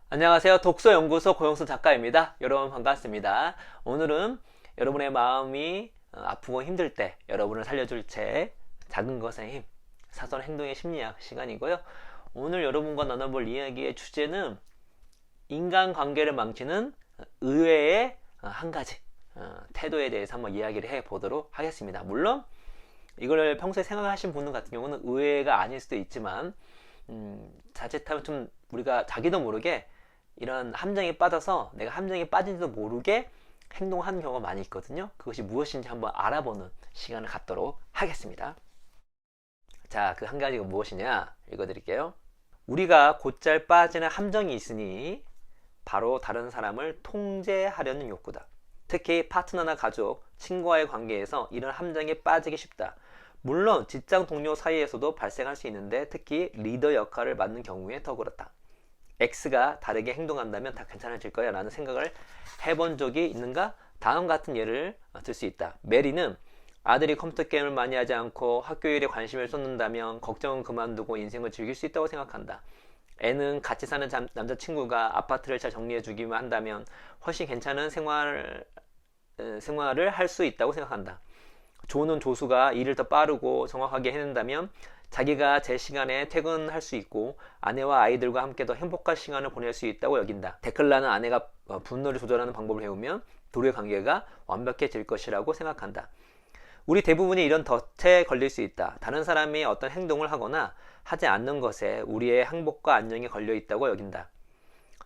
안녕하세요. 독서연구소 고영수 작가입니다. 여러분 반갑습니다. 오늘은 여러분의 마음이 아프고 힘들 때 여러분을 살려줄 책 작은 것의 힘 사선 행동의 심리학 시간이고요. 오늘 여러분과 나눠볼 이야기의 주제는 인간관계를 망치는 의외의 한 가지 태도에 대해서 한번 이야기를 해보도록 하겠습니다. 물론 이걸 평소에 생각하신 분들 같은 경우는 의외가 아닐 수도 있지만 자칫하면 좀 우리가 자기도 모르게 이런 함정에 빠져서 내가 함정에 빠진지도 모르게 행동하는 경우가 많이 있거든요. 그것이 무엇인지 한번 알아보는 시간을 갖도록 하겠습니다. 자, 그 한 가지가 무엇이냐 읽어드릴게요. 우리가 곧잘 빠지는 함정이 있으니 바로 다른 사람을 통제하려는 욕구다. 특히 파트너나 가족, 친구와의 관계에서 이런 함정에 빠지기 쉽다. 물론 직장 동료 사이에서도 발생할 수 있는데 특히 리더 역할을 맡는 경우에 더 그렇다. X가 다르게 행동한다면 다 괜찮아질 거야 라는 생각을 해본 적이 있는가? 다음 같은 예를 들 수 있다. 메리는 아들이 컴퓨터 게임을 많이 하지 않고 학교 일에 관심을 쏟는다면 걱정은 그만두고 인생을 즐길 수 있다고 생각한다. N은 같이 사는 남자친구가 아파트를 잘 정리해 주기만 한다면 훨씬 괜찮은 생활을 할 수 있다고 생각한다. 조는 조수가 일을 더 빠르고 정확하게 해낸다면 자기가 제 시간에 퇴근할 수 있고 아내와 아이들과 함께 더 행복한 시간을 보낼 수 있다고 여긴다. 데클라는 아내가 분노를 조절하는 방법을 배우면 둘의 관계가 완벽해질 것이라고 생각한다. 우리 대부분이 이런 덫에 걸릴 수 있다. 다른 사람이 어떤 행동을 하거나 하지 않는 것에 우리의 행복과 안녕이 걸려 있다고 여긴다.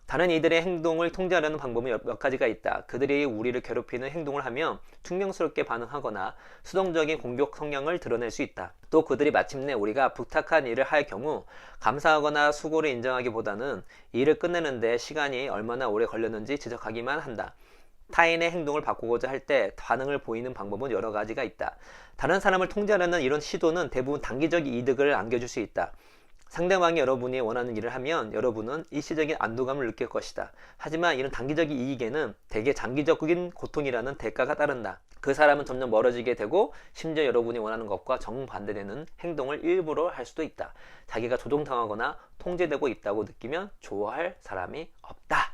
다른 이들의 행동을 통제하려는 방법은 몇 가지가 있다. 그들이 우리를 괴롭히는 행동을 하면 퉁명스럽게 반응하거나 수동적인 공격 성향을 드러낼 수 있다. 또 그들이 마침내 우리가 부탁한 일을 할 경우 감사하거나 수고를 인정하기보다는 일을 끝내는데 시간이 얼마나 오래 걸렸는지 지적하기만 한다. 타인의 행동을 바꾸고자 할 때 반응을 보이는 방법은 여러 가지가 있다. 다른 사람을 통제하려는 이런 시도는 대부분 단기적 이득을 안겨줄 수 있다. 상대방이 여러분이 원하는 일을 하면 여러분은 일시적인 안도감을 느낄 것이다. 하지만 이런 단기적인 이익에는 대개 장기적인 고통이라는 대가가 따른다. 그 사람은 점점 멀어지게 되고 심지어 여러분이 원하는 것과 정반대되는 행동을 일부러 할 수도 있다. 자기가 조종당하거나 통제되고 있다고 느끼면 좋아할 사람이 없다.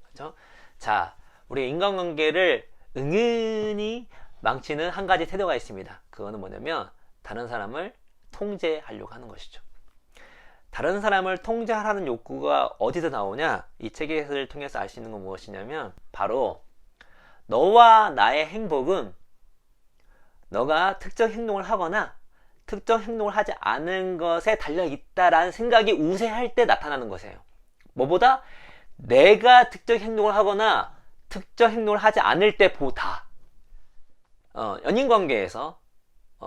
그렇죠? 자, 우리 인간관계를 은근히 망치는 한 가지 태도가 있습니다. 그거는 뭐냐면 다른 사람을 통제하려고 하는 것이죠. 다른 사람을 통제하라는 욕구가 어디서 나오냐? 이 책의 해설을 통해서 알 수 있는 건 무엇이냐면 바로 너와 나의 행복은 너가 특정 행동을 하거나 특정 행동을 하지 않은 것에 달려있다라는 생각이 우세할 때 나타나는 것이에요. 뭐보다 내가 특정 행동을 하거나 특정 행동을 하지 않을 때보다 연인관계에서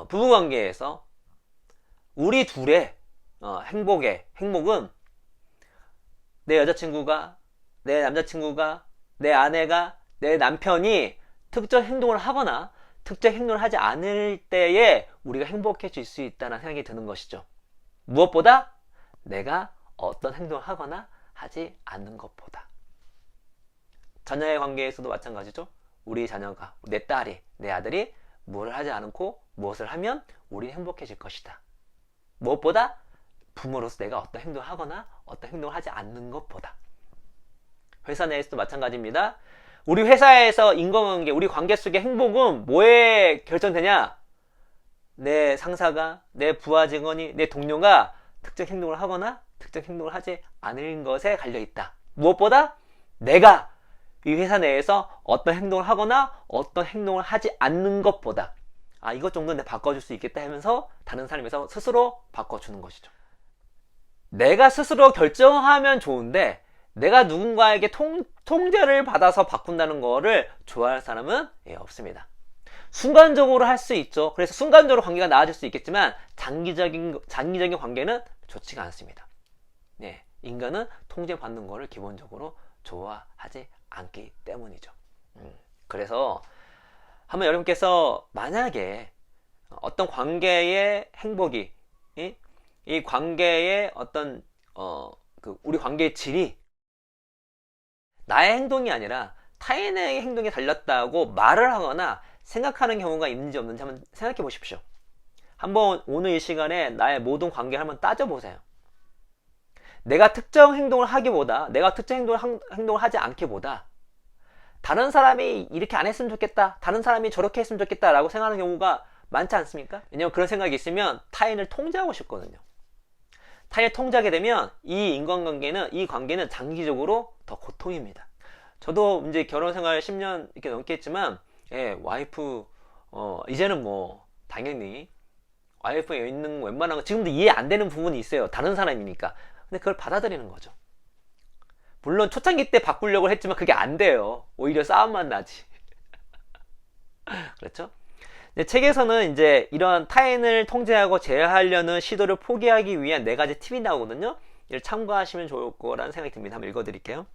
부부관계에서 우리 둘의 행복은 내 여자친구가, 내 남자친구가, 내 아내가, 내 남편이 특정 행동을 하거나 특정 행동을 하지 않을 때에 우리가 행복해질 수 있다는 생각이 드는 것이죠. 무엇보다 내가 어떤 행동을 하거나 하지 않는 것보다. 자녀의 관계에서도 마찬가지죠. 우리 자녀가, 내 딸이, 내 아들이 무엇을 하지 않고 무엇을 하면 우리는 행복해질 것이다. 무엇보다 부모로서 내가 어떤 행동을 하거나 어떤 행동을 하지 않는 것보다. 회사 내에서도 마찬가지입니다. 우리 회사에서 인간관계, 우리 관계 속의 행복은 뭐에 결정되냐? 내 상사가, 내 부하 직원이, 내 동료가 특정 행동을 하거나 특정 행동을 하지 않은 것에 갈려있다. 무엇보다 내가 이 회사 내에서 어떤 행동을 하거나 어떤 행동을 하지 않는 것보다 이것 정도는 내가 바꿔줄 수 있겠다 하면서 다른 사람에서 스스로 바꿔주는 것이죠. 내가 스스로 결정하면 좋은데 내가 누군가에게 통제를 받아서 바꾼다는 거를 좋아할 사람은 없습니다. 순간적으로 할 수 있죠. 그래서 순간적으로 관계가 나아질 수 있겠지만 장기적인 관계는 좋지가 않습니다. 네, 인간은 통제받는 거를 기본적으로 좋아하지 않기 때문이죠. 그래서 한번 여러분께서 만약에 어떤 관계의 행복이 이 관계의 어떤 우리 관계의 질이 나의 행동이 아니라 타인의 행동에 달렸다고 말을 하거나 생각하는 경우가 있는지 없는지 한번 생각해 보십시오. 한번 오늘 이 시간에 나의 모든 관계를 한번 따져보세요. 내가 특정 행동을 하기보다, 내가 특정 행동을 하지 않기보다 다른 사람이 이렇게 안 했으면 좋겠다, 다른 사람이 저렇게 했으면 좋겠다 라고 생각하는 경우가 많지 않습니까? 왜냐면 그런 생각이 있으면 타인을 통제하고 싶거든요. 타인을 통제하게 되면 이 관계는 장기적으로 더 고통입니다. 저도 이제 결혼 생활 10년 이렇게 넘게 했지만, 예, 와이프, 이제는 뭐, 당연히, 와이프에 있는 웬만한 거, 지금도 이해 안 되는 부분이 있어요. 다른 사람이니까. 근데 그걸 받아들이는 거죠. 물론 초창기 때 바꾸려고 했지만 그게 안 돼요. 오히려 싸움만 나지. 그렇죠? 책에서는 이제 이런 타인을 통제하고 제어하려는 시도를 포기하기 위한 4가지 팁이 나오거든요. 이를 참고하시면 좋을 거라는 생각이 듭니다. 한번 읽어드릴게요.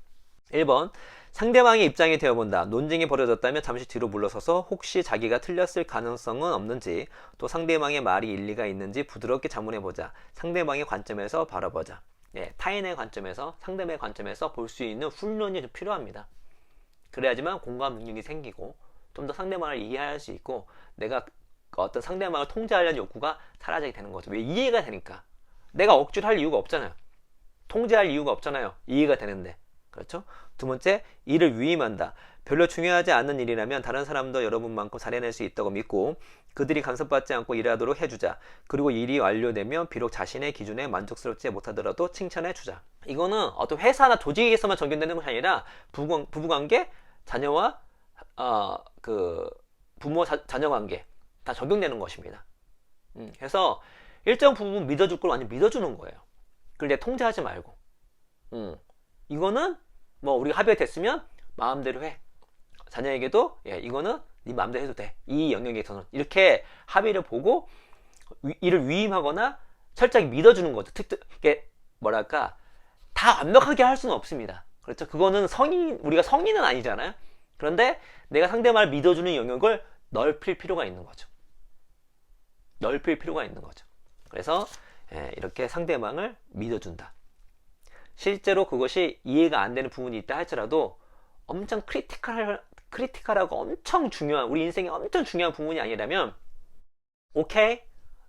1번, 상대방의 입장이 되어본다. 논쟁이 벌어졌다면 잠시 뒤로 물러서서 혹시 자기가 틀렸을 가능성은 없는지, 또 상대방의 말이 일리가 있는지 부드럽게 자문해보자. 상대방의 관점에서 바라보자. 네, 타인의 관점에서, 상대방의 관점에서 볼 수 있는 훈련이 좀 필요합니다. 그래야지만 공감 능력이 생기고 좀 더 상대방을 이해할 수 있고, 내가 어떤 상대방을 통제하려는 욕구가 사라지게 되는 거죠. 왜? 이해가 되니까. 내가 억지로 할 이유가 없잖아요. 통제할 이유가 없잖아요. 이해가 되는데. 그렇죠? 2번째, 일을 위임한다. 별로 중요하지 않는 일이라면 다른 사람도 여러분만큼 잘해낼 수 있다고 믿고 그들이 간섭받지 않고 일하도록 해주자. 그리고 일이 완료되면 비록 자신의 기준에 만족스럽지 못하더라도 칭찬해주자. 이거는 어떤 회사나 조직에서만 적용되는 것이 아니라 부부관계, 자녀와 부모 자녀 관계 다 적용되는 것입니다. 그래서 일정 부분 믿어줄 걸 완전 믿어주는 거예요. 그걸 내가 통제하지 말고. 이거는 뭐 우리가 합의가 됐으면 마음대로 해. 자녀에게도 이거는 네 마음대로 해도 돼. 이 영역에서는 이렇게 합의를 보고 이를 위임하거나 철저하게 믿어주는 거죠. 이게 뭐랄까, 다 완벽하게 할 수는 없습니다. 그렇죠? 그거는 우리가 성인은 아니잖아요. 그런데 내가 상대방을 믿어주는 영역을 넓힐 필요가 있는 거죠. 넓힐 필요가 있는 거죠. 그래서 이렇게 상대방을 믿어준다. 실제로 그것이 이해가 안 되는 부분이 있다 할지라도 엄청 크리티컬하고 엄청 중요한, 우리 인생에 엄청 중요한 부분이 아니라면 오케이,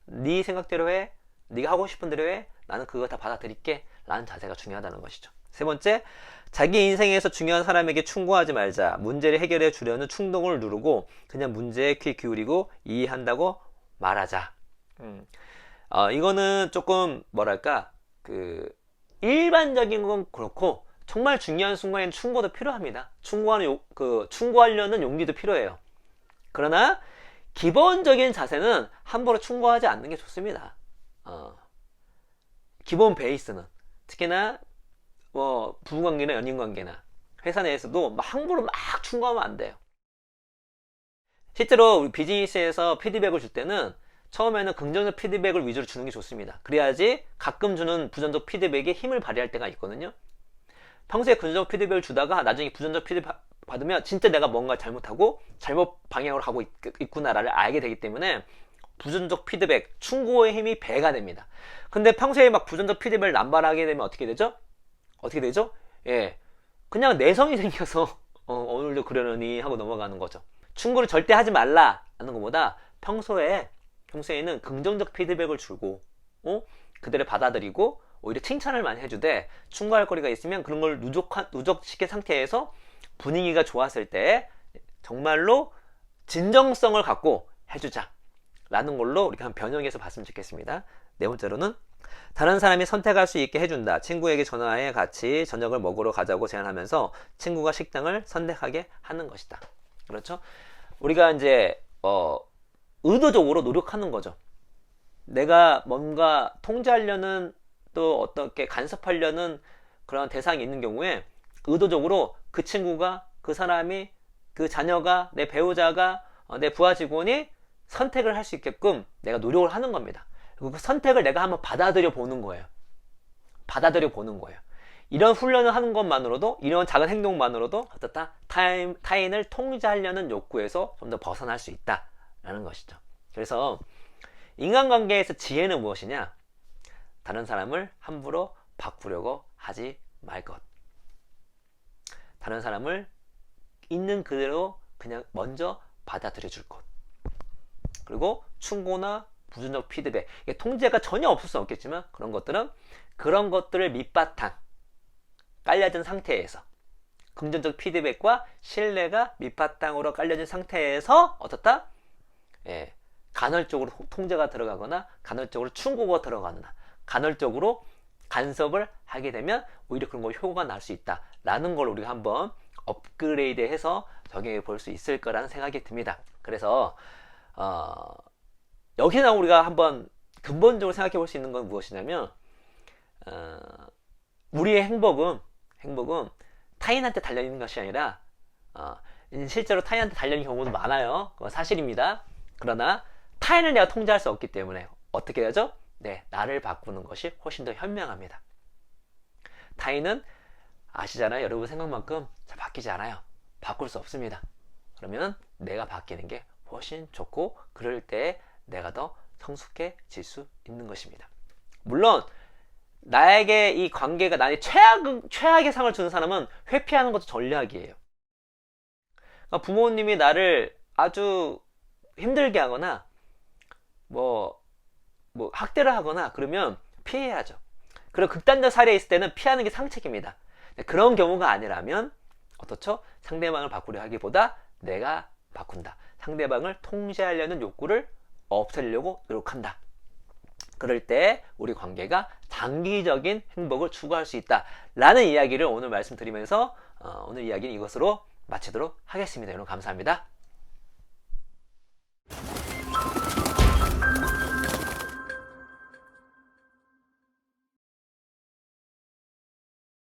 네 생각대로 해, 네가 하고 싶은 대로 해, 나는 그거 다 받아들일게 라는 자세가 중요하다는 것이죠. 3번째, 자기 인생에서 중요한 사람에게 충고하지 말자. 문제를 해결해 주려는 충동을 누르고 그냥 문제에 귀 기울이고 이해한다고 말하자. 이거는 조금 뭐랄까, 일반적인 건 그렇고 정말 중요한 순간에는 충고도 필요합니다. 충고하려는 용기도 필요해요. 그러나 기본적인 자세는 함부로 충고하지 않는 게 좋습니다. 기본 베이스는, 특히나 뭐 부부관계나 연인관계나 회사 내에서도 함부로 막 충고하면 안 돼요. 실제로 우리 비즈니스에서 피드백을 줄 때는 처음에는 긍정적 피드백을 위주로 주는 게 좋습니다. 그래야지 가끔 주는 부정적 피드백에 힘을 발휘할 때가 있거든요. 평소에 긍정적 피드백을 주다가 나중에 부정적 피드백 받으면 진짜 내가 뭔가 잘못하고 잘못 방향으로 가고 있구나를 알게 되기 때문에 부정적 피드백, 충고의 힘이 배가 됩니다. 근데 평소에 막 부정적 피드백을 남발하게 되면 어떻게 되죠? 그냥 내성이 생겨서 오늘도 그러려니 하고 넘어가는 거죠. 충고를 절대 하지 말라 하는 것보다 평소에는 긍정적 피드백을 주고 그대로 받아들이고 오히려 칭찬을 많이 해주되, 충고할 거리가 있으면 그런 걸 누적시킨 상태에서 분위기가 좋았을 때 정말로 진정성을 갖고 해주자 라는 걸로 우리가 한 변형해서 봤으면 좋겠습니다. 4번째로는 다른 사람이 선택할 수 있게 해준다. 친구에게 전화해 같이 저녁을 먹으러 가자고 제안하면서 친구가 식당을 선택하게 하는 것이다. 그렇죠? 우리가 이제 의도적으로 노력하는 거죠. 내가 뭔가 통제하려는, 또 어떻게 간섭하려는 그런 대상이 있는 경우에 의도적으로 그 친구가, 그 사람이, 그 자녀가, 내 배우자가, 내 부하 직원이 선택을 할 수 있게끔 내가 노력을 하는 겁니다. 그리고 그 선택을 내가 한번 받아들여 보는 거예요. 이런 훈련을 하는 것만으로도, 이런 작은 행동만으로도 어떻다? 타인을 통제하려는 욕구에서 좀 더 벗어날 수 있다라는 것이죠. 그래서 인간관계에서 지혜는 무엇이냐? 다른 사람을 함부로 바꾸려고 하지 말 것. 다른 사람을 있는 그대로 그냥 먼저 받아들여 줄 것. 그리고 충고나 부정적 피드백, 통제가 전혀 없을 수는 없겠지만 그런 것들은 그런 것들을 밑바탕 깔려진 상태에서 긍정적 피드백과 신뢰가 밑바탕으로 깔려진 상태에서 어떻다? 예, 간헐적으로 통제가 들어가거나 간헐적으로 충고가 들어가거나 간헐적으로 간섭을 하게 되면 오히려 그런 거 효과가 날 수 있다라는 걸 우리가 한번 업그레이드해서 적용해 볼 수 있을 거라는 생각이 듭니다. 그래서 여기서 우리가 한번 근본적으로 생각해 볼 수 있는 건 무엇이냐면 우리의 행복은 타인한테 달려있는 것이 아니라 실제로 타인한테 달려있는 경우도 많아요. 그건 사실입니다. 그러나 타인을 내가 통제할 수 없기 때문에 어떻게 해야죠? 네, 나를 바꾸는 것이 훨씬 더 현명합니다. 타인은 아시잖아요. 여러분 생각만큼 잘 바뀌지 않아요. 바꿀 수 없습니다. 그러면 내가 바뀌는 게 훨씬 좋고 그럴 때 내가 더 성숙해질 수 있는 것입니다. 물론 나에게 이 관계가 나의 최악의 상을 주는 사람은 회피하는 것도 전략이에요. 그러니까 부모님이 나를 아주 힘들게 하거나 뭐 학대를 하거나 그러면 피해야죠. 그리고 극단적 사례에 있을 때는 피하는 게 상책입니다. 그런 경우가 아니라면 어떻죠? 상대방을 바꾸려 하기보다 내가 바꾼다. 상대방을 통제하려는 욕구를 없애려고 노력한다. 그럴 때 우리 관계가 장기적인 행복을 추구할 수 있다 라는 이야기를 오늘 말씀드리면서 오늘 이야기는 이것으로 마치도록 하겠습니다. 여러분 감사합니다.